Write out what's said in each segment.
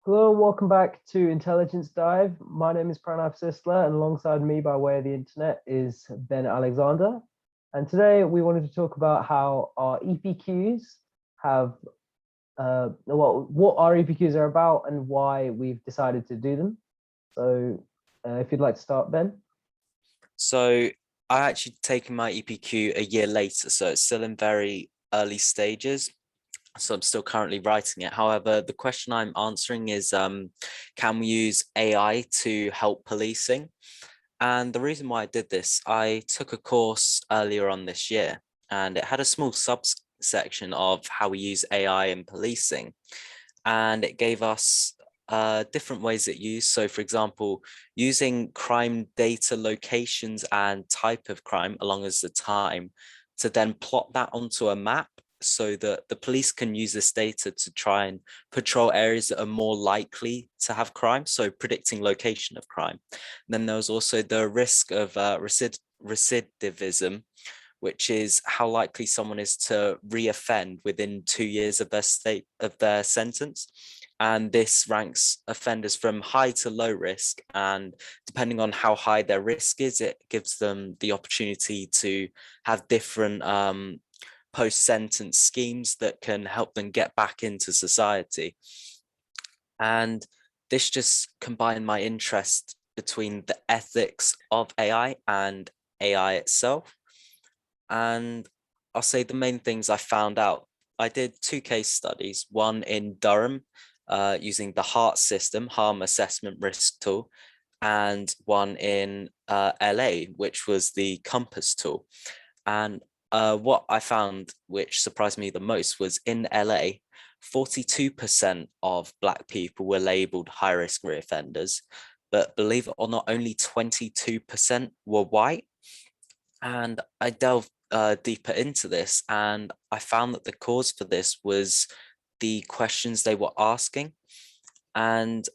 Hello and welcome back to Intelligence Dive. My name is Pranav Sisler, and alongside me by way of the internet is Ben Alexander. And today we wanted to talk about how our EPQs have, what our EPQs are about and why we've decided to do them. So if you'd like to start, Ben. So I actually taken my EPQ a year later, so it's still in very early stages. So I'm still currently writing it. However, the question I'm answering is, can we use AI to help policing? And the reason why I did this, I took a course earlier on this year, and it had a small subsection of how we use AI in policing. And it gave us different ways it used. So for example, using crime data locations and type of crime along as the time to then plot that onto a map so that the police can use this data to try and patrol areas that are more likely to have crime, so predicting location of crime. And then there was also the risk of recidivism, which is how likely someone is to reoffend within 2 years of their sentence. And this ranks offenders from high to low risk. And depending on how high their risk is, it gives them the opportunity to have different post-sentence schemes that can help them get back into society. And this just combined my interest between the ethics of AI and AI itself. And I'll say the main things I found out. I did 2 case studies, one in Durham using the HART system, harm assessment risk tool, and one in LA, which was the Compass tool. And what I found, which surprised me the most, was in LA, 42% of Black people were labeled high risk reoffenders, but believe it or not, only 22% were white. And I delved deeper into this, and I found that the cause for this was the questions they were asking. And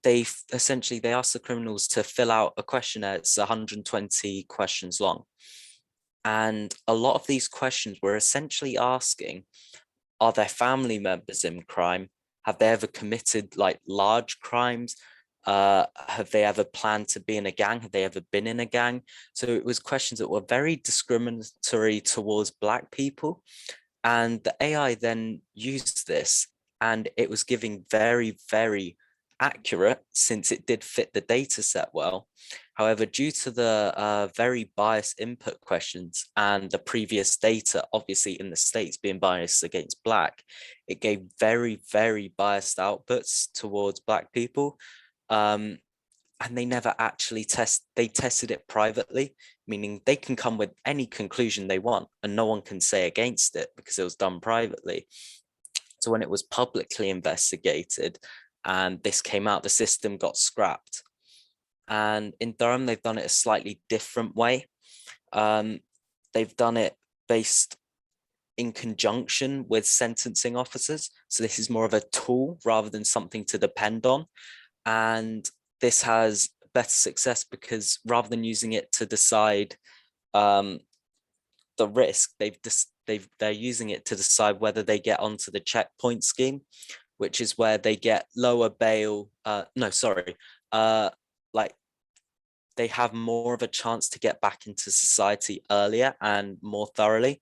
they essentially they asked the criminals to fill out a questionnaire. It's 120 questions long. And a lot of these questions were essentially asking, are their family members in crime? Have they ever committed like large crimes? Have they ever planned to be in a gang? Have they ever been in a gang? So it was questions that were very discriminatory towards Black people. And the AI then used this, and it was giving very, very accurate, since it did fit the data set well. However, due to the very biased input questions and the previous data, obviously in the States being biased against Black, it gave very, very biased outputs towards Black people. And they never actually they tested it privately, meaning they can come with any conclusion they want and no one can say against it because it was done privately. So when it was publicly investigated and this came out, the system got scrapped. And in Durham, they've done it a slightly different way. They've done it based in conjunction with sentencing officers. So this is more of a tool rather than something to depend on. And this has better success because rather than using it to decide the risk, they're using it to decide whether they get onto the checkpoint scheme, which is where they get lower bail. Like they have more of a chance to get back into society earlier and more thoroughly.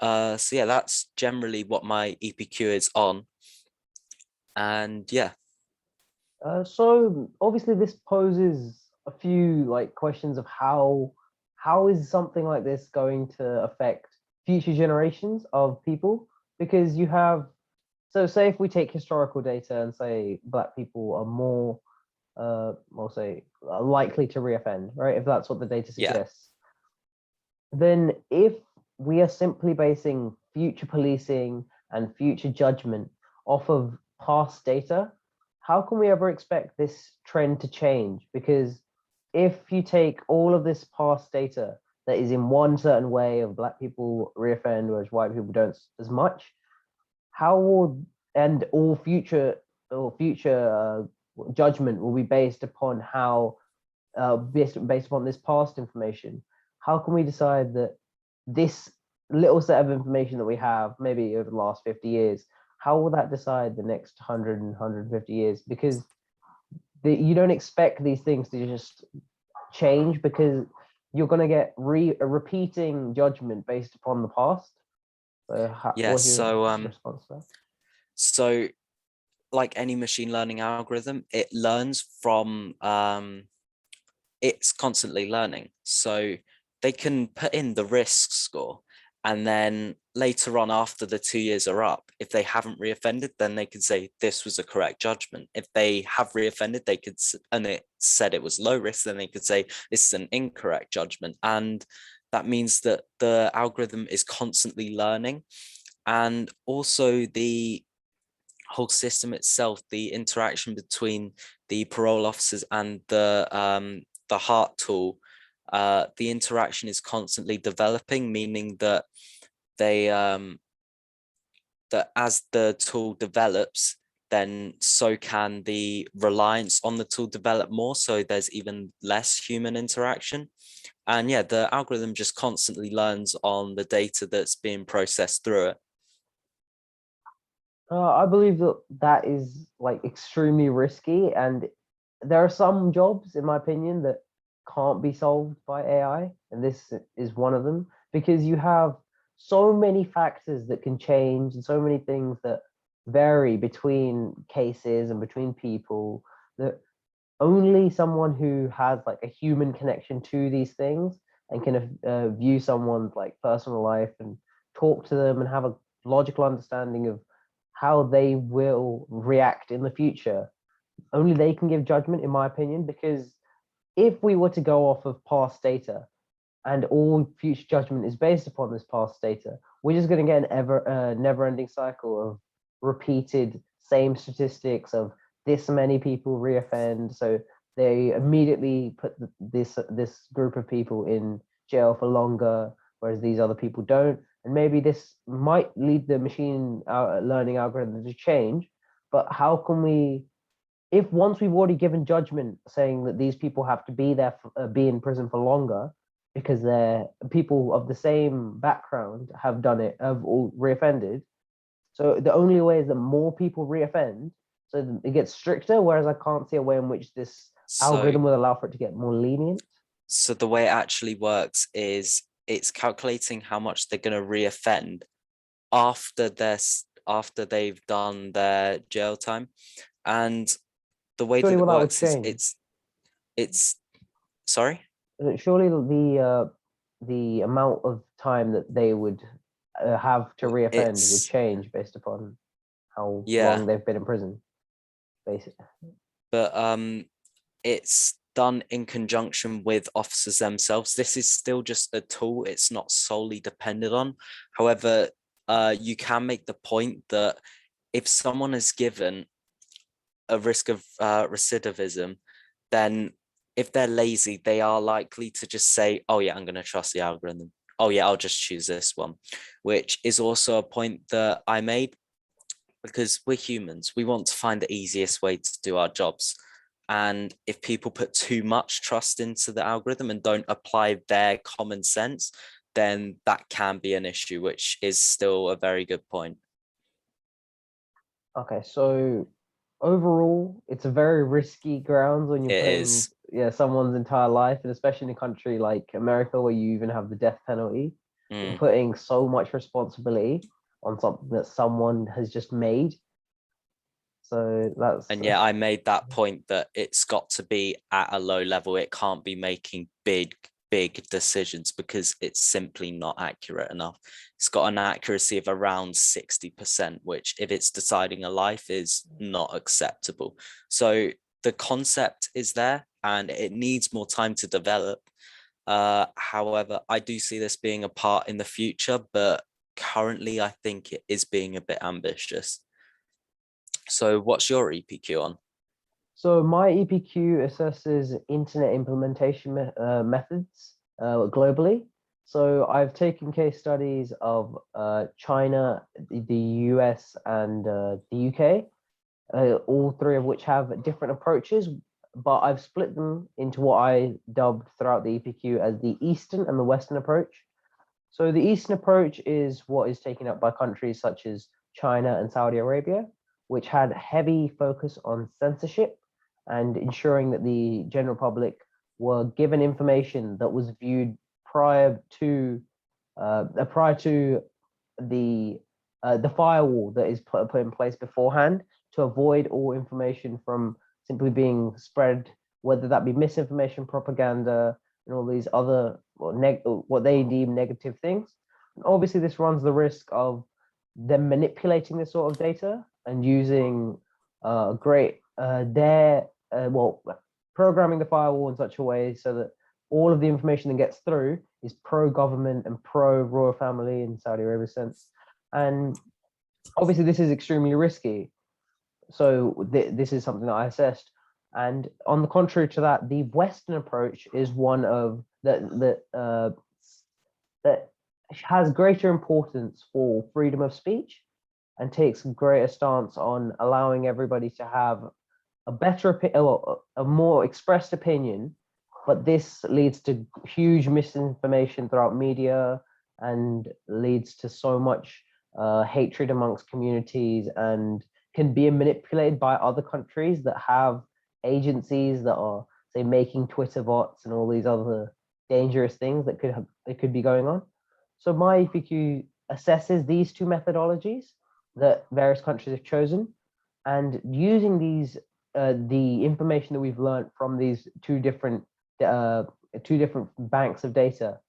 So yeah, that's generally what my EPQ is on. And yeah. So obviously this poses a few questions of how is something like this going to affect future generations of people? Because you have, so say if we take historical data and say Black people are more we'll say likely to reoffend, right? If that's what the data suggests. Then if we are simply basing future policing and future judgment off of past data, how can we ever expect this trend to change? Because if you take all of this past data that is in one certain way of Black people reoffend, whereas white people don't as much, how will, and all future judgment will be based upon how based upon this past information. How can we decide that this little set of information that we have maybe over the last 50 years, how will that decide the next 100 and 150 years? Because you don't expect these things to just change, because you're going to get a repeating judgment based upon the past. So Yeah, what's your so response to that? so like any machine learning algorithm, it learns from it's constantly learning. So they can put in the risk score, and then later on, after the 2 years are up, if they haven't reoffended, then they can say this was a correct judgment. If they have reoffended, they could, and it said it was low risk, then they could say this is an incorrect judgment. And that means that the algorithm is constantly learning. And also the whole system itself, the interaction between the parole officers and the heart tool, the interaction is constantly developing, meaning that they that as the tool develops, then so can the reliance on the tool develop more, so there's even less human interaction. And yeah, the algorithm just constantly learns on the data that's being processed through it. I believe that that is like extremely risky, and there are some jobs, in my opinion, that can't be solved by AI, and this is one of them, because you have so many factors that can change and so many things that vary between cases and between people, that only someone who has like a human connection to these things and can view someone's like personal life and talk to them and have a logical understanding of how they will react in the future, only they can give judgment, in my opinion. Because if we were to go off of past data and all future judgment is based upon this past data, we're just going to get an never-ending cycle of repeated same statistics of this many people reoffend, so they immediately put this group of people in jail for longer, whereas these other people don't. And maybe this might lead the machine learning algorithm to change. But how can we, if once we've already given judgment saying that these people have to be there, be in prison for longer, because they're people of the same background have done it, have all reoffended. So the only way is that more people reoffend, so it gets stricter. Whereas I can't see a way in which this So algorithm will allow for it to get more lenient. so the way it actually works is it's calculating how much they're going to reoffend after after they've done their jail time. And the way Surely, that it well, that would works is change. it's sorry. Surely the amount of time that they would have to reoffend would It's change based upon how yeah, long they've been in prison. Basically, but it's done in conjunction with officers themselves. This is still just a tool, it's not solely dependent on. However, you can make the point that if someone is given a risk of recidivism, then if they're lazy, they are likely to just say, oh yeah, I'm going to trust the algorithm. Oh yeah, I'll just choose this one, which is also a point that I made, because we're humans. We want to find the easiest way to do our jobs. And if people put too much trust into the algorithm and don't apply their common sense, then that can be an issue, which is still a very good point. okay. So overall, it's a very risky grounds when you're It putting, is. yeah, someone's entire life, and especially in a country like America where you even have the death penalty. You're Mm. putting so much responsibility on something that someone has just made. So that's And yeah, I made that point that it's got to be at a low level. It can't be making big decisions, because it's simply not accurate enough. It's got an accuracy of around 60%, which if it's deciding a life is not acceptable. So the concept is there and it needs more time to develop. However, I do see this being a part in the future, but currently I think it is being a bit ambitious. So what's your EPQ on? So my EPQ assesses internet implementation methods globally. So I've taken case studies of China, the US, and the UK, all three of which have different approaches, but I've split them into what I dubbed throughout the EPQ as the Eastern and the Western approach. So the Eastern approach is what is taken up by countries such as China, and Saudi Arabia, which had heavy focus on censorship and ensuring that the general public were given information that was viewed prior to the firewall that is put in place beforehand to avoid all information from simply being spread, whether that be misinformation, propaganda, and all these other what they deem negative things. And obviously, this runs the risk of them manipulating this sort of data and using programming the firewall in such a way so that all of the information that gets through is pro-government and pro-royal family in Saudi Arabia sense. And obviously this is extremely risky. So this is something that I assessed. And on the contrary to that, the Western approach is one of that has greater importance for freedom of speech and takes a greater stance on allowing everybody to have a more expressed opinion, but this leads to huge misinformation throughout media and leads to so much hatred amongst communities and can be manipulated by other countries that have agencies that are, say, making Twitter bots and all these other dangerous things that could be going on. So my EPQ assesses these two methodologies that various countries have chosen, and using these the information that we've learned from these two different banks of data,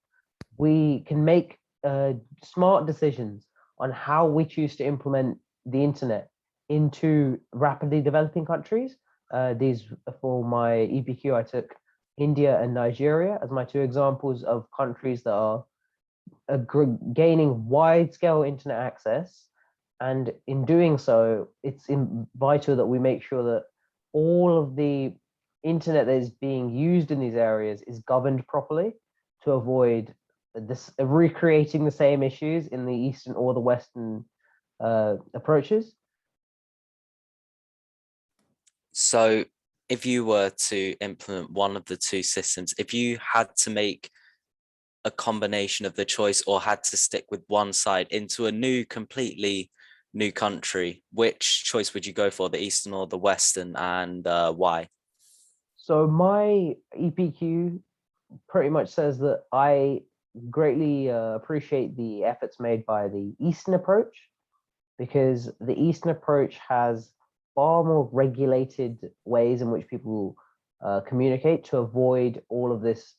we can make smart decisions on how we choose to implement the internet into rapidly developing countries. These for my EPQ, I took India and Nigeria as my two examples of countries that are gaining wide-scale internet access. And in doing so, it's vital that we make sure that all of the internet that is being used in these areas is governed properly to avoid this recreating the same issues in the Eastern or the Western approaches. So if you were to implement one of the two systems, if you had to make a combination of the choice or had to stick with one side into a completely new country, which choice would you go for, the Eastern or the Western, and why? So my EPQ pretty much says that I greatly appreciate the efforts made by the Eastern approach, because the Eastern approach has far more regulated ways in which people communicate to avoid all of this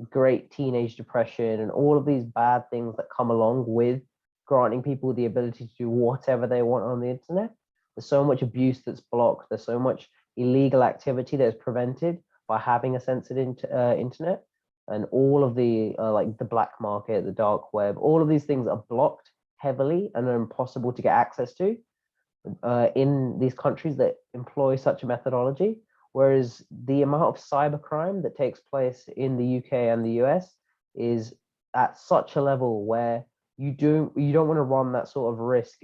great teenage depression and all of these bad things that come along with granting people the ability to do whatever they want on the internet. There's so much abuse that's blocked. There's so much illegal activity that is prevented by having a censored internet, and all of the like the black market, the dark web, all of these things are blocked heavily and are impossible to get access to in these countries that employ such a methodology. Whereas the amount of cybercrime that takes place in the UK and the US is at such a level where you don't want to run that sort of risk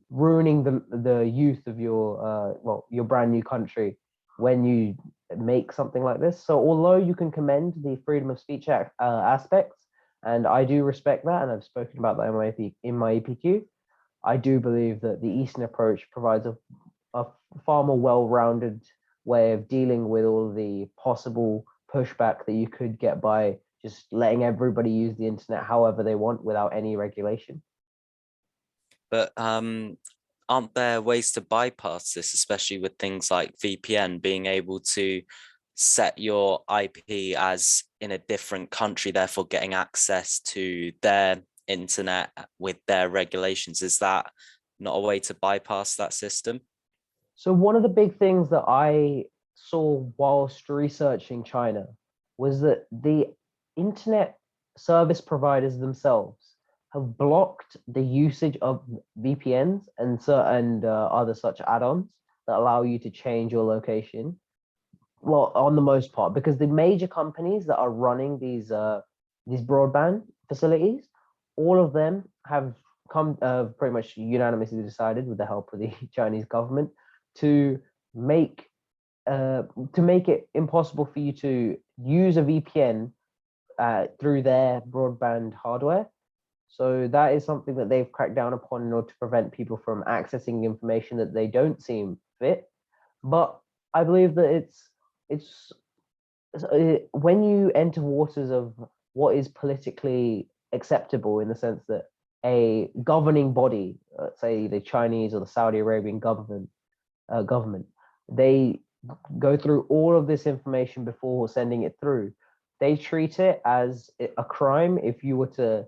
ruining the youth of your brand new country when you make something like this. So although you can commend the freedom of speech aspects, and I do respect that, and I've spoken about that in my EPQ, I do believe that the Eastern approach provides a far more well-rounded way of dealing with all the possible pushback that you could get by just letting everybody use the internet however they want without any regulation. But aren't there ways to bypass this, especially with things like VPN, being able to set your IP as in a different country, therefore getting access to their internet with their regulations? Is that not a way to bypass that system? So one of the big things that I saw whilst researching China was that the internet service providers themselves have blocked the usage of VPNs and other such add-ons that allow you to change your location. Well, on the most part, because the major companies that are running these broadband facilities, all of them have come pretty much unanimously decided, with the help of the Chinese government, to make it impossible for you to use a VPN through their broadband hardware. So that is something that they've cracked down upon in order to prevent people from accessing information that they don't seem fit. But I believe that it's when you enter waters of what is politically acceptable, in the sense that a governing body, say the Chinese or the Saudi Arabian government, they go through all of this information before sending it through. They treat it as a crime if you were to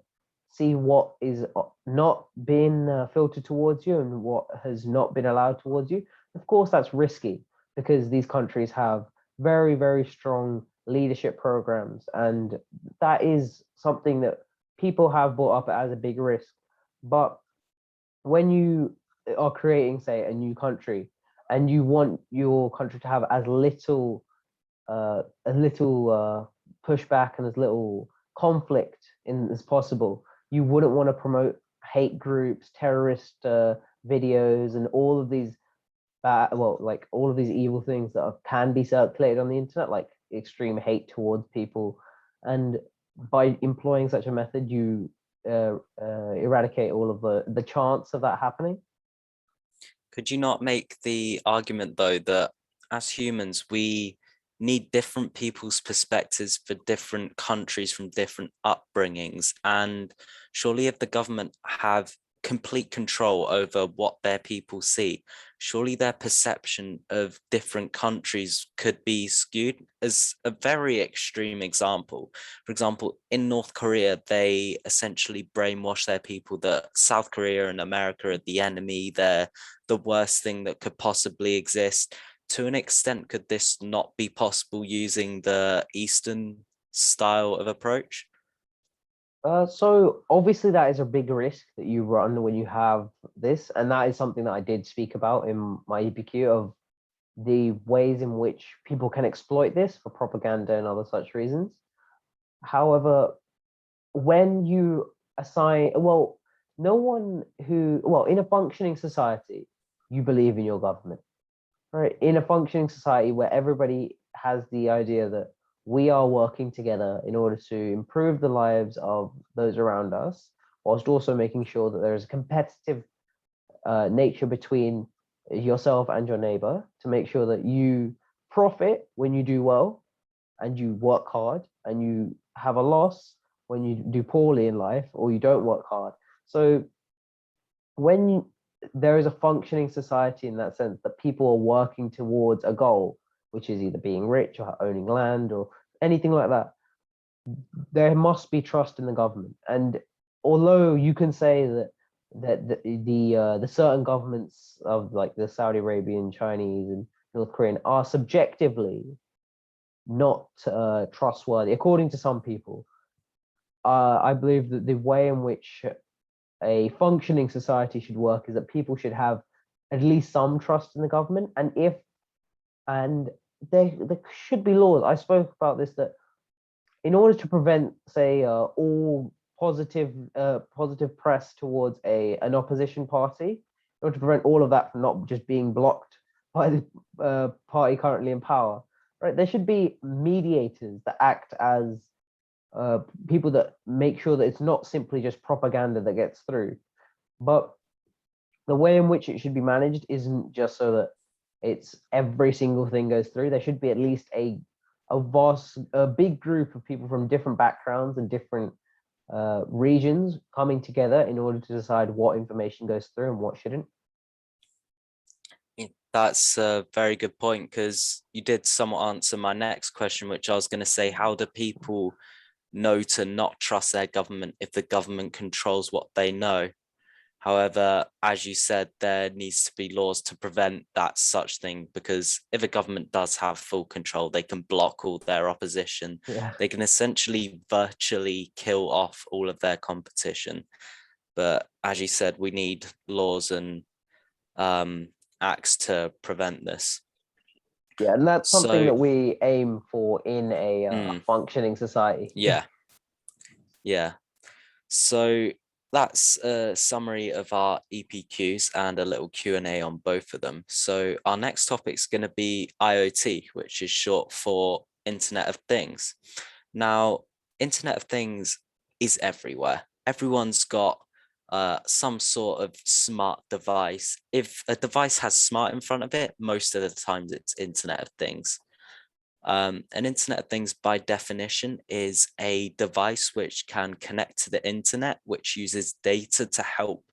see what is not been filtered towards you and what has not been allowed towards you. Of course, that's risky because these countries have very, very strong leadership programs, and that is something that people have brought up as a big risk. But when you are creating, say, a new country, and you want your country to have as little pushback and as little conflict as possible, you wouldn't want to promote hate groups, terrorist videos, and all of these like all of these evil things that can be circulated on the internet, like extreme hate towards people. And by employing such a method, you eradicate all of the chance of that happening. Could you not make the argument, though, that as humans, we need different people's perspectives for different countries from different upbringings? And surely if the government have complete control over what their people see, surely their perception of different countries could be skewed. As a very extreme example, for example, in North Korea, they essentially brainwash their people that South Korea and America are the enemy, they're the worst thing that could possibly exist. To an extent, could this not be possible using the Eastern style of approach? So obviously that is a big risk that you run when you have this, and that is something that I did speak about in my EPQ, of the ways in which people can exploit this for propaganda and other such reasons. However, when you assign, well, no one in a functioning society, you believe in your government, right? In a functioning society where everybody has the idea that we are working together in order to improve the lives of those around us, whilst also making sure that there is a competitive nature between yourself and your neighbor, to make sure that you profit when you do well and you work hard, and you have a loss when you do poorly in life or you don't work hard. So when there is a functioning society, in that sense that people are working towards a goal, which is either being rich or owning land or anything like that, there must be trust in the government. And although you can say that the certain governments of, like, the Saudi Arabian, Chinese, and North Korean are subjectively not trustworthy, according to some people, I believe that the way in which a functioning society should work is that people should have at least some trust in the government. And there should be laws. I spoke about this, that in order to prevent, say, all positive press towards an opposition party, in order to prevent all of that from not just being blocked by the party currently in power, right? There should be mediators that act as people that make sure that it's not simply just propaganda that gets through. But the way in which it should be managed isn't just so that it's every single thing goes through. There should be at least a big group of people from different backgrounds and different regions coming together in order to decide what information goes through and what shouldn't. That's a very good point, because you did somewhat answer my next question, which I was going to say, how do people know to not trust their government if the government controls what they know? However, as you said, there needs to be laws to prevent that such thing, because if a government does have full control, they can block all their opposition. Yeah. They can essentially virtually kill off all of their competition. But as you said, we need laws and acts to prevent this. Yeah, and that's something So, that we aim for in a functioning society. yeah. So that's a summary of our EPQs and a little Q&A on both of them. So our next topic is going to be IoT, which is short for Internet of Things. Now, Internet of Things is everywhere. everyone's got some sort of smart device. If a device has smart in front of it, most of the times it's Internet of Things. An Internet of Things, by definition, is a device which can connect to the internet, which uses data to help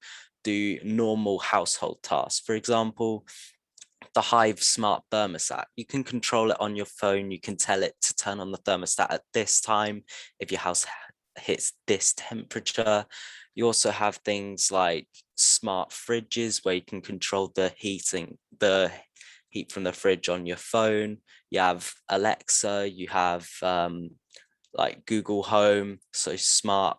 do normal household tasks. For example, the Hive smart thermostat. You can control it on your phone. You can tell it to turn on the thermostat at this time if your house hits this temperature. You also have things like smart fridges where you can control the heat from the fridge on your phone. You have Alexa, you have like Google Home, so smart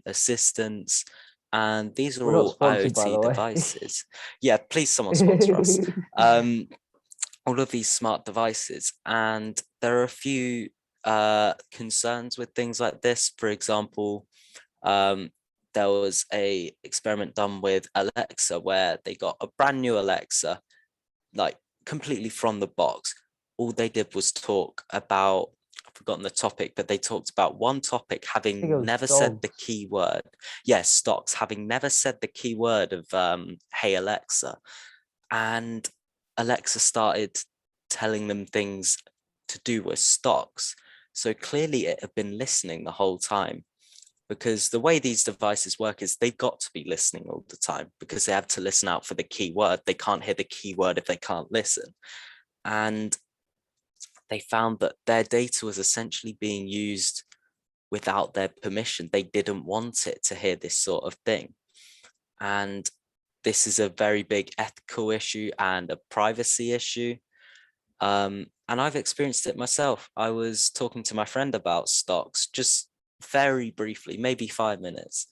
assistants. And these are We're not all sponsored, by the IoT way. devices. Yeah, please someone sponsor us. All of these smart devices. And there are a few concerns with things like this. For example, there was a experiment done with Alexa where they got a brand new Alexa, like completely from the box. All they did was talk about, I've forgotten the topic, but they talked about one topic I think it having was never said the dogs. key word. Yes, stocks, having never said the key word of hey Alexa. And Alexa started telling them things to do with stocks. So clearly it had been listening the whole time, because the way these devices work is they've got to be listening all the time because they have to listen out for the keyword. They can't hear the keyword if they can't listen. And they found that their data was essentially being used without their permission. They didn't want it to hear this sort of thing. And this is a very big ethical issue and a privacy issue. And I've experienced it myself. I was talking to my friend about stocks just very briefly, maybe 5 minutes.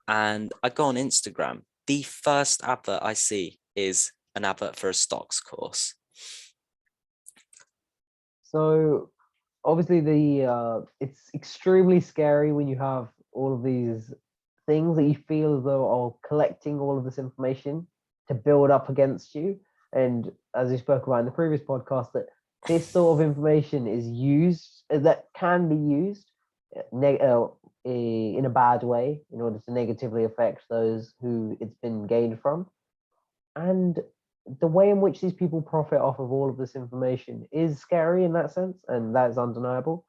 And I go on Instagram. The first advert I see is an advert for a stocks course. So obviously it's extremely scary when you have all of these things that you feel as though are collecting all of this information to build up against you. And as we spoke about in the previous podcast, that this sort of information is used, that can be used in a bad way in order to negatively affect those who it's been gained from. And the way in which these people profit off of all of this information is scary in that sense, and that is undeniable,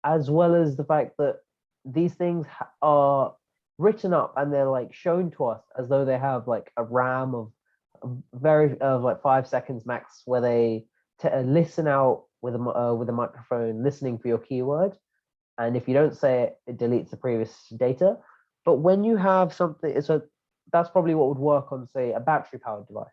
as well as the fact that these things are written up and they're like shown to us as though they have like a RAM of like 5 seconds max, where they listen out with a microphone, listening for your keyword, and if you don't say it, it deletes the previous data. But when you have something, so that's probably what would work on, say, a battery powered device.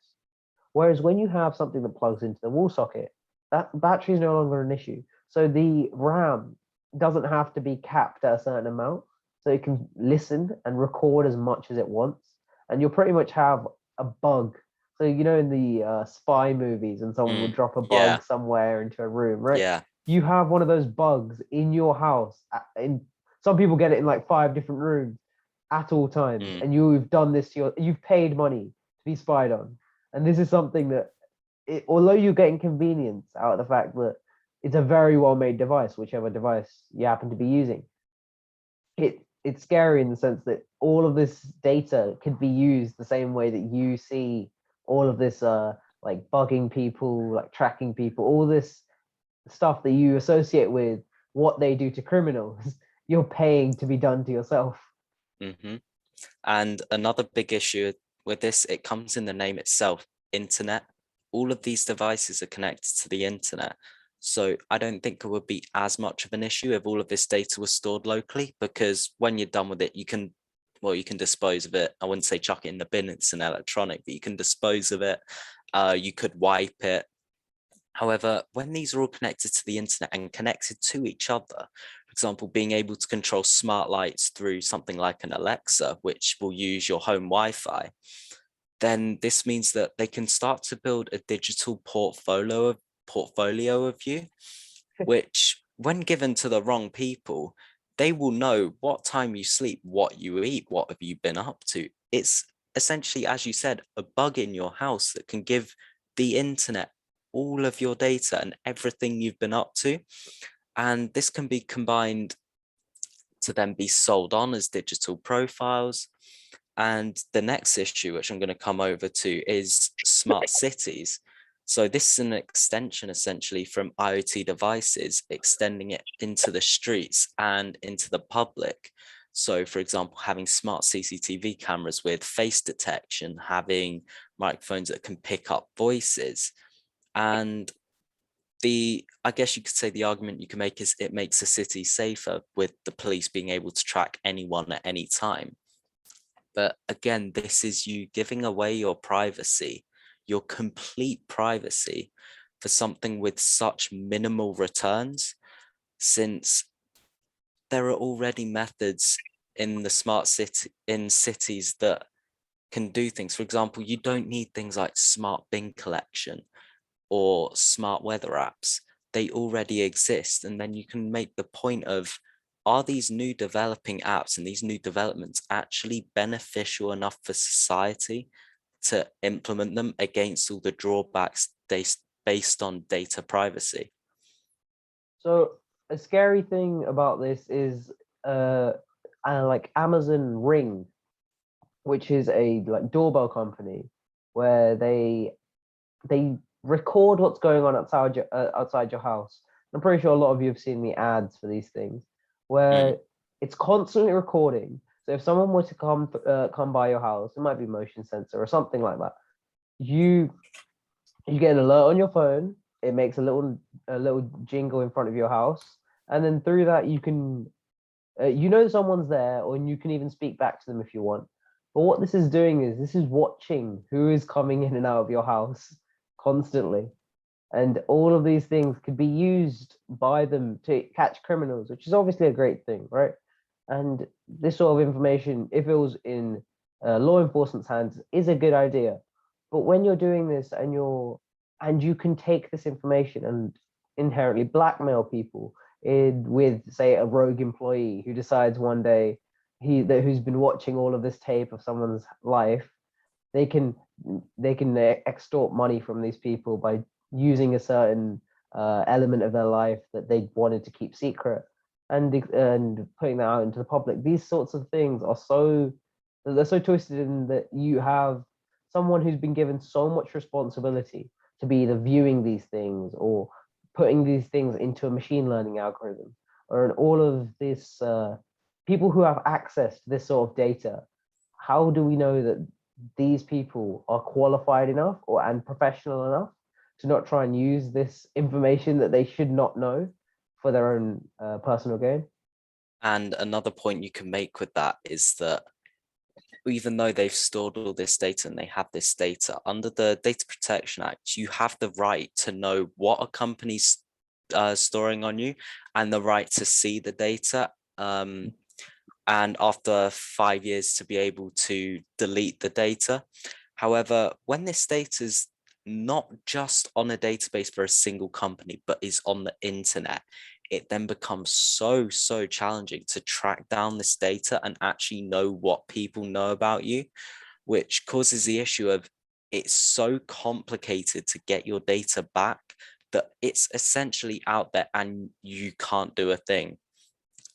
Whereas when you have something that plugs into the wall socket, that battery is no longer an issue. So the RAM doesn't have to be capped at a certain amount. So it can listen and record as much as it wants. And you'll pretty much have a bug. So, you know, in the spy movies, and someone would drop a Yeah, bug somewhere into a room, right? yeah. You have one of those bugs in your house. In some people get it in like 5 different rooms at all times. Mm, And you've done this to you've paid money to be spied on. And this is something that, although you're getting convenience out of the fact that it's a very well made device, whichever device you happen to be using, it's scary in the sense that all of this data could be used the same way that you see all of this like bugging people, like tracking people, all this stuff that you associate with what they do to criminals, you're paying to be done to yourself. hmm And another big issue with this, it comes in the name itself, internet. All of these devices are connected to the internet. So I don't think it would be as much of an issue if all of this data was stored locally, because when you're done with it, you can, well, you can dispose of it. I wouldn't say chuck it in the bin, it's an electronic, but you can dispose of it. You could wipe it. However, when these are all connected to the internet and connected to each other, for example, being able to control smart lights through something like an Alexa, which will use your home Wi-Fi, then this means that they can start to build a digital portfolio of you, which when given to the wrong people, they will know what time you sleep, what you eat, what have you been up to. It's essentially, as you said, a bug in your house that can give the internet all of your data and everything you've been up to. And this can be combined to then be sold on as digital profiles. And the next issue, which I'm going to come over to, is smart cities. So this is an extension essentially from IoT devices, extending it into the streets and into the public. So for example, having smart CCTV cameras with face detection, having microphones that can pick up voices. And I guess you could say the argument you can make is it makes a city safer, with the police being able to track anyone at any time. But again, this is you giving away your privacy, your complete privacy, for something with such minimal returns, since there are already methods in the smart city, in cities, that can do things. For example, you don't need things like smart bin collection or smart weather apps. They already exist. And then you can make the point of, are these new developing apps and these new developments actually beneficial enough for society to implement them against all the drawbacks based on data privacy? So a scary thing about this is like Amazon Ring, which is a like doorbell company where they record what's going on outside your house. I'm pretty sure a lot of you have seen the ads for these things, where it's constantly recording. So if someone were to come by your house, it might be motion sensor or something like that. You get an alert on your phone. It makes a little jingle in front of your house, and then through that you can someone's there, or you can even speak back to them if you want. But what this is doing is this is watching who is coming in and out of your house constantly. And all of these things could be used by them to catch criminals, which is obviously a great thing, right? And this sort of information, if it was in law enforcement's hands, is a good idea. But when you're doing this and you can take this information and inherently blackmail people with, say, a rogue employee who decides one day who's been watching all of this tape of someone's life, they can extort money from these people by using a certain element of their life that they wanted to keep secret, and putting that out into the public. These sorts of things they're so twisted, in that you have someone who's been given so much responsibility to be either viewing these things or putting these things into a machine learning algorithm, or in all of this people who have access to this sort of data. How do we know that these people are qualified enough and professional enough to not try and use this information that they should not know for their own personal gain? And another point you can make with that is that even though they've stored all this data and they have this data, under the Data Protection Act, you have the right to know what a company's storing on you, and the right to see the data. And after 5 years to be able to delete the data. However, when this data is not just on a database for a single company, but is on the internet, it then becomes so challenging to track down this data and actually know what people know about you, which causes the issue of, it's so complicated to get your data back that it's essentially out there and you can't do a thing,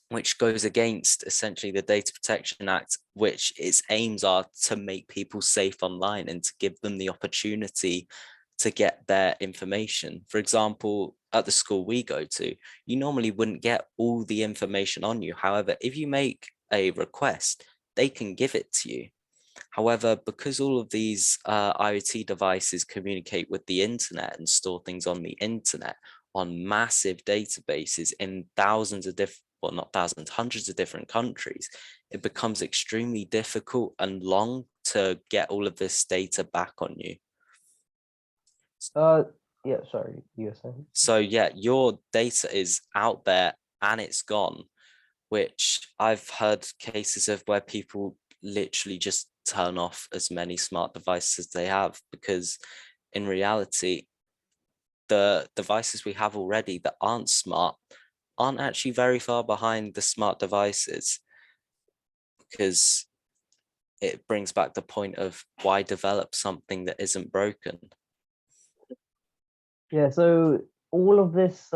which goes against essentially the Data Protection Act, which its aims are to make people safe online and to give them the opportunity to get their information. For example, at the school we go to, you normally wouldn't get all the information on you. However, if you make a request, they can give it to you. However, because all of these IoT devices communicate with the internet and store things on the internet on massive databases in thousands of different, well, not thousands, hundreds of different countries, it becomes extremely difficult and long to get all of this data back on you. Yeah, sorry, you were saying. So yeah, your data is out there and it's gone, which I've heard cases of where people literally just turn off as many smart devices as they have, because in reality, the devices we have already that aren't smart aren't actually very far behind the smart devices, because it brings back the point of, why develop something that isn't broken? Yeah, so all of this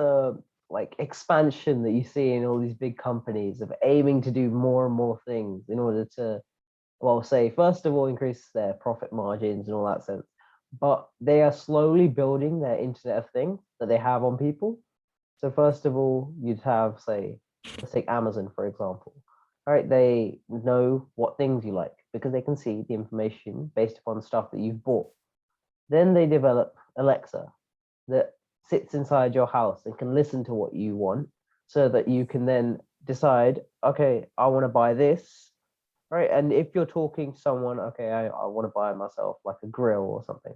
like expansion that you see in all these big companies of aiming to do more and more things in order to, well, say, first of all, increase their profit margins and all that sense. But they are slowly building their Internet of Things that they have on people. So first of all, you'd have, say, let's take Amazon, for example. All right, they know what things you like because they can see the information based upon stuff that you've bought. Then they develop Alexa that sits inside your house and can listen to what you want so that you can then decide, okay, I want to buy this, right? And if you're talking to someone, okay, I want to buy myself like a grill or something.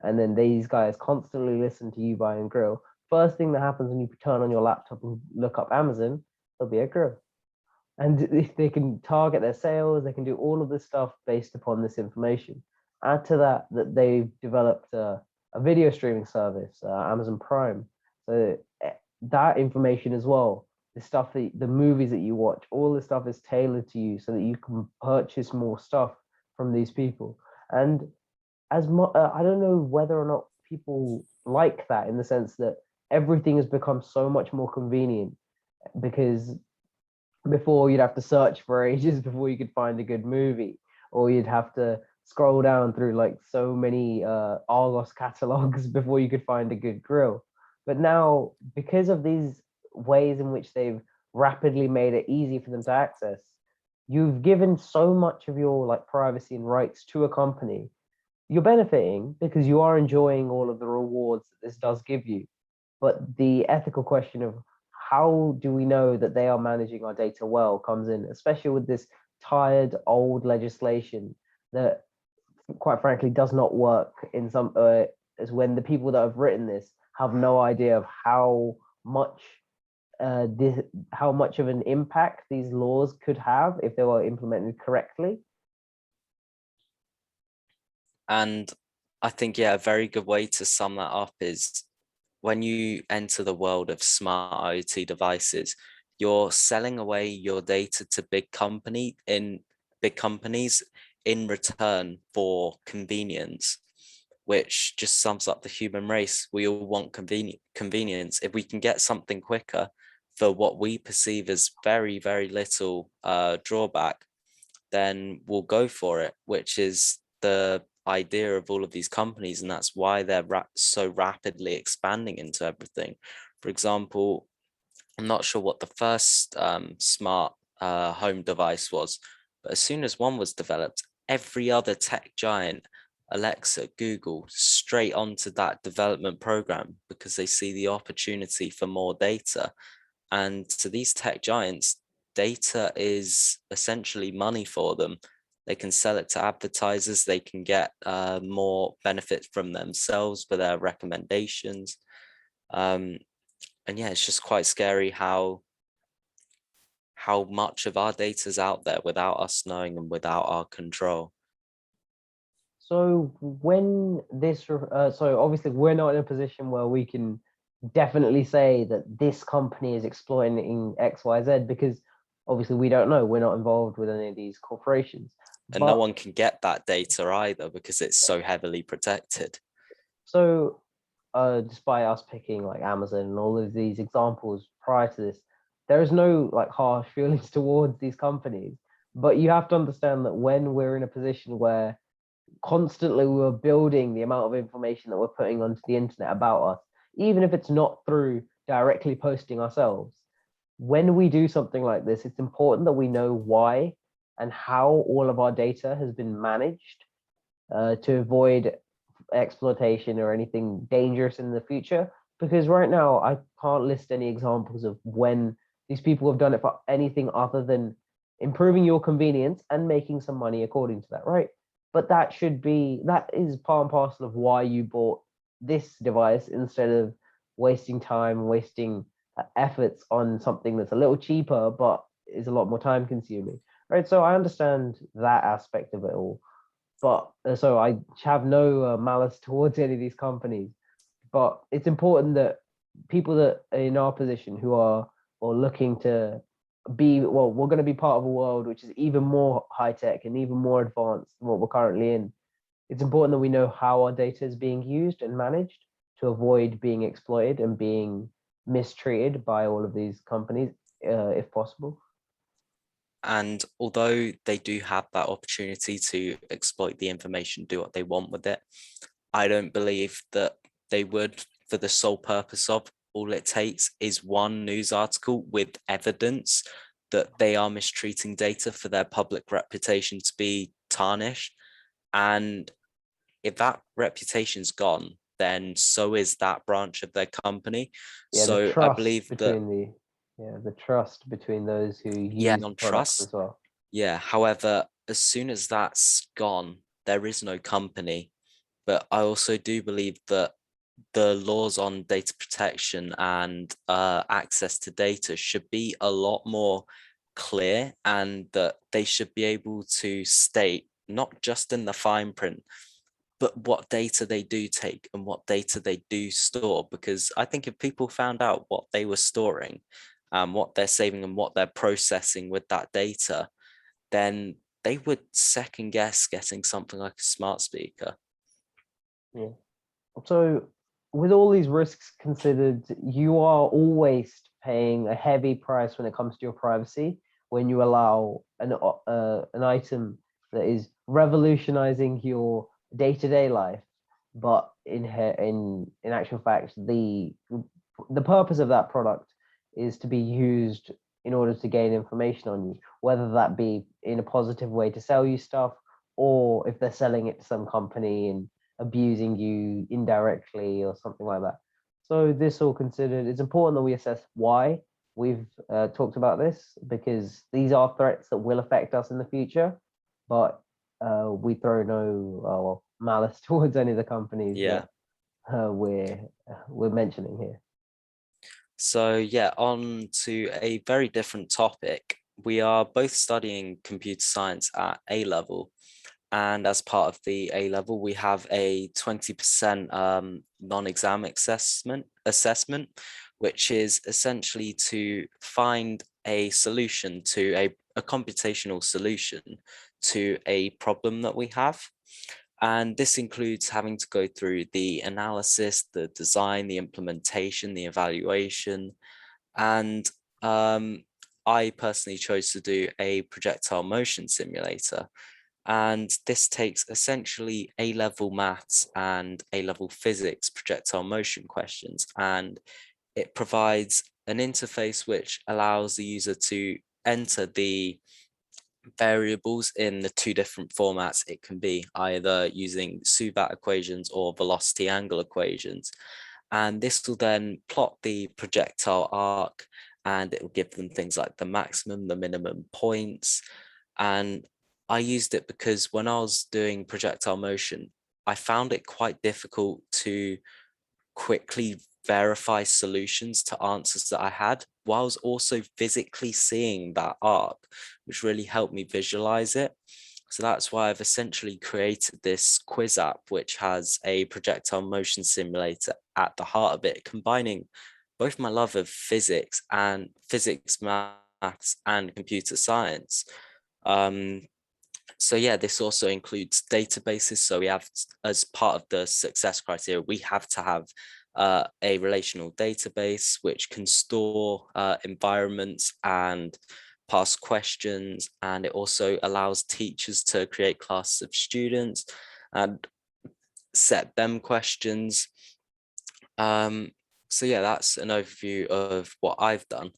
And then these guys constantly listen to you buying a grill. First thing that happens when you turn on your laptop and look up Amazon, there'll be a grill. And if they can target their sales, they can do all of this stuff based upon this information. Add to that that they've developed a video streaming service, Amazon Prime. So that information as well, the stuff that the movies that you watch, all this stuff is tailored to you so that you can purchase more stuff from these people. And as I don't know whether or not people like that in the sense that everything has become so much more convenient because before you'd have to search for ages before you could find a good movie, or you'd have to scroll down through like so many Argos catalogs before you could find a good grill. But now, because of these ways in which they've rapidly made it easy for them to access, you've given so much of your like privacy and rights to a company. You're benefiting because you are enjoying all of the rewards that this does give you. But the ethical question of how do we know that they are managing our data well comes in, especially with this tired old legislation that quite frankly does not work in some as when the people that have written this have no idea of much how much of an impact these laws could have if they were implemented correctly. And I think, yeah, a very good way to sum that up is when you enter the world of smart IoT devices, you're selling away your data to big companies in return for convenience, which just sums up the human race. We all want convenience. If we can get something quicker for what we perceive as very, very little drawback, then we'll go for it, which is the idea of all of these companies, and that's why they're so rapidly expanding into everything. For example, I'm not sure what the first smart home device was, but as soon as one was developed, every other tech giant, Alexa, Google, straight onto that development program because they see the opportunity for more data. And to these tech giants, data is essentially money for them. They can sell it to advertisers. They can get more benefit from themselves for their recommendations. And yeah, it's just quite scary how much of our data is out there without us knowing and without our control. So when this, so obviously we're not in a position where we can definitely say that this company is exploiting X, Y, Z because obviously we don't know. We're not involved with any of these corporations. And no one can get that data either because it's so heavily protected. So just by us picking like Amazon and all of these examples prior to this, there is no like harsh feelings towards these companies. But you have to understand that when we're in a position where constantly we're building the amount of information that we're putting onto the internet about us, even if it's not through directly posting ourselves, when we do something like this, it's important that we know why and how all of our data has been managed to avoid exploitation or anything dangerous in the future. Because right now, I can't list any examples of when these people have done it for anything other than improving your convenience and making some money according to that, right? But that is part and parcel of why you bought this device instead of wasting time, wasting efforts on something that's a little cheaper, but is a lot more time consuming, right? So I understand that aspect of it all. But so I have no malice towards any of these companies, but it's important that people that are in our position who are or looking to be, well, we're going to be part of a world which is even more high tech and even more advanced than what we're currently in. It's important that we know how our data is being used and managed to avoid being exploited and being mistreated by all of these companies, if possible. And although they do have that opportunity to exploit the information, do what they want with it, I don't believe that they would, for the sole purpose of all it takes is one news article with evidence that they are mistreating data for their public reputation to be tarnished. And if that reputation's gone, then so is that branch of their company. Yeah, the So I trust believe that, between the trust between those who yeah, use the on products trust, as well. yeah. However, as soon as that's gone, there is no company. But I also do believe that the laws on data protection and access to data should be a lot more clear, and that they should be able to state, not just in the fine print, but what data they do take and what data they do store. Because I think if people found out what they were storing, what they're saving and what they're processing with that data, then they would second guess getting something like a smart speaker. Yeah. So, with all these risks considered, you are always paying a heavy price when it comes to your privacy when you allow an item that is revolutionizing your day-to-day life, but in actual fact, the purpose of that product is to be used in order to gain information on you, whether that be in a positive way to sell you stuff, or if they're selling it to some company and abusing you indirectly or something like that. So this all considered, it's important that we assess why we've talked about this, because these are threats that will affect us in the future, but we throw no malice towards any of the companies Yeah. that we're mentioning here. So yeah, on to a very different topic. We are both studying computer science at A level, and as part of the A level, we have a 20% non-exam assessment, which is essentially to find a solution to a computational solution to a problem that we have. And this includes having to go through the analysis, the design, the implementation, the evaluation. And I personally chose to do a projectile motion simulator. And this takes essentially A-level maths and A-level physics projectile motion questions. And it provides an interface which allows the user to enter the variables in the two different formats. It can be either using Subat equations or velocity angle equations. And this will then plot the projectile arc, and it will give them things like the maximum, the minimum points. And I used it because when I was doing projectile motion, I found it quite difficult to quickly verify solutions to answers that I had, whilst also physically seeing that arc, which really helped me visualize it. So that's why I've essentially created this quiz app, which has a projectile motion simulator at the heart of it, combining both my love of physics, maths, and computer science. So yeah, this also includes databases. So we have, as part of the success criteria, we have to have a relational database which can store environments and past questions. And it also allows teachers to create classes of students and set them questions. So yeah, that's an overview of what I've done.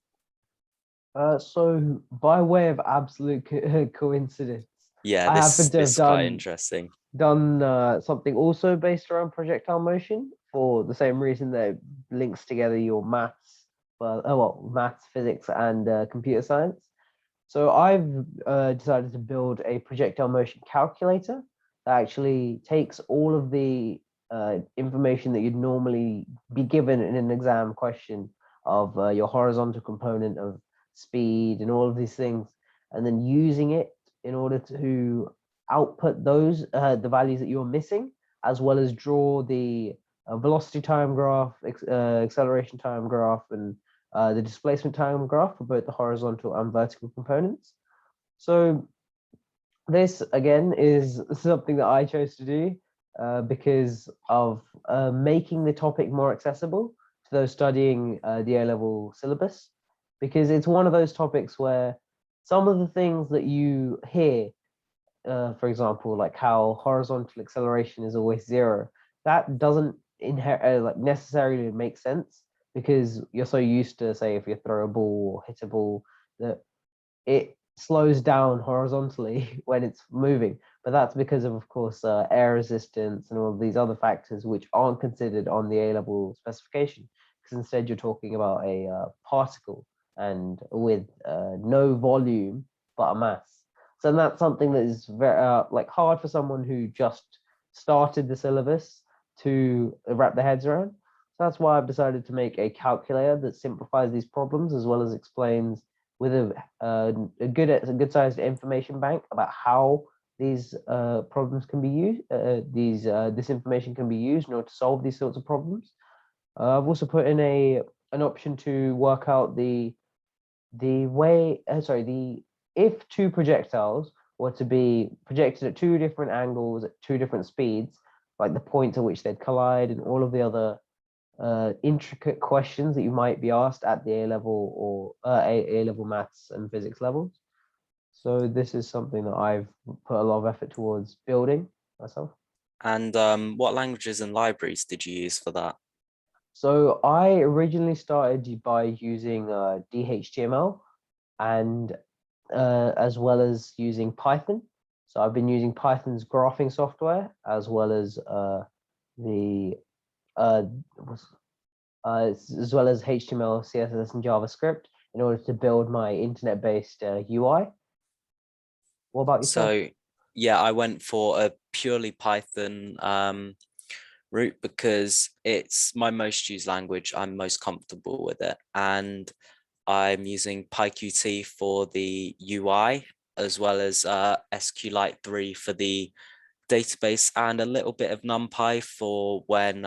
So by way of absolute coincidence, Yeah, I happen to this have is quite interesting. done something also based around projectile motion for the same reason that it links together your maths, maths, physics, and computer science. So I've decided to build a projectile motion calculator that actually takes all of the information that you'd normally be given in an exam question of your horizontal component of speed and all of these things, and then using it in order to output those the values that you're missing, as well as draw the velocity time graph, acceleration time graph, and the displacement time graph for both the horizontal and vertical components. So this again is something that I chose to do because of making the topic more accessible to those studying the A-level syllabus, because it's one of those topics where some of the things that you hear, for example, like how horizontal acceleration is always zero, that doesn't like necessarily make sense, because you're so used to, say, if you throw a ball or hit a ball, that it slows down horizontally when it's moving. But that's because of course, air resistance and all these other factors which aren't considered on the A-level specification, because instead you're talking about a particle and with no volume but a mass. So that's something that is very like hard for someone who just started the syllabus to wrap their heads around. So that's why I've decided to make a calculator that simplifies these problems as well as explains with a good sized information bank about how these problems can be used. This information can be used in order to solve these sorts of problems. I've also put in an option to work out the way. Sorry, the if two projectiles were to be projected at two different angles at two different speeds, like the points at which they'd collide and all of the other intricate questions that you might be asked at the A-level or A-level maths and physics levels. So this is something that I've put a lot of effort towards building myself. And what languages and libraries did you use for that? So I originally started by using DHTML and as well as using Python. So I've been using Python's graphing software as well as the uh, as well as HTML, CSS, and JavaScript in order to build my internet-based UI. What about yourself? So yeah, I went for a purely Python route because it's my most used language. I'm most comfortable with it. And I'm using PyQt for the UI, as well as SQLite 3 for the database, and a little bit of NumPy for when,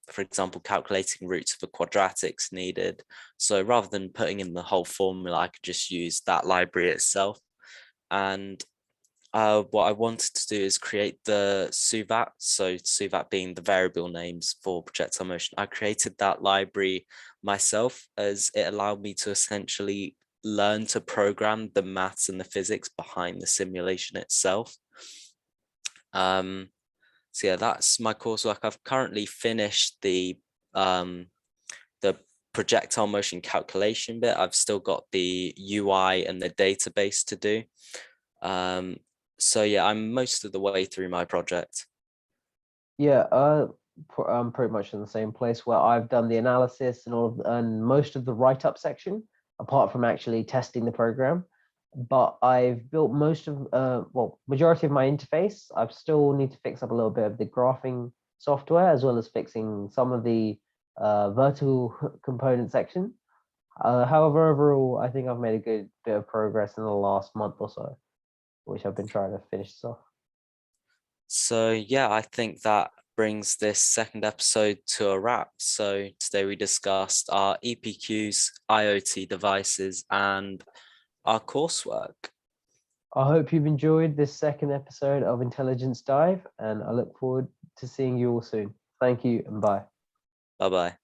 for example, calculating roots for quadratics needed. So rather than putting in the whole formula, I could just use that library itself. And what I wanted to do is create the SUVAT. So SUVAT being the variable names for projectile motion. I created that library myself, as it allowed me to essentially learn to program the maths and the physics behind the simulation itself. So yeah, that's my coursework. I've currently finished the projectile motion calculation bit. I've still got the UI and the database to do. So yeah, I'm most of the way through my project. Yeah, I'm pretty much in the same place where I've done the analysis and and most of the write-up section, apart from actually testing the program. But I've built most of majority of my interface. I still need to fix up a little bit of the graphing software as well as fixing some of the vertical component section. However, overall, I think I've made a good bit of progress in the last month or so, which I've been trying to finish this off. So yeah, I think that brings this second episode to a wrap. So today we discussed our EPQs, IoT devices, and our coursework. I hope you've enjoyed this second episode of Intelligence Dive, and I look forward to seeing you all soon. Thank you and bye. Bye-bye.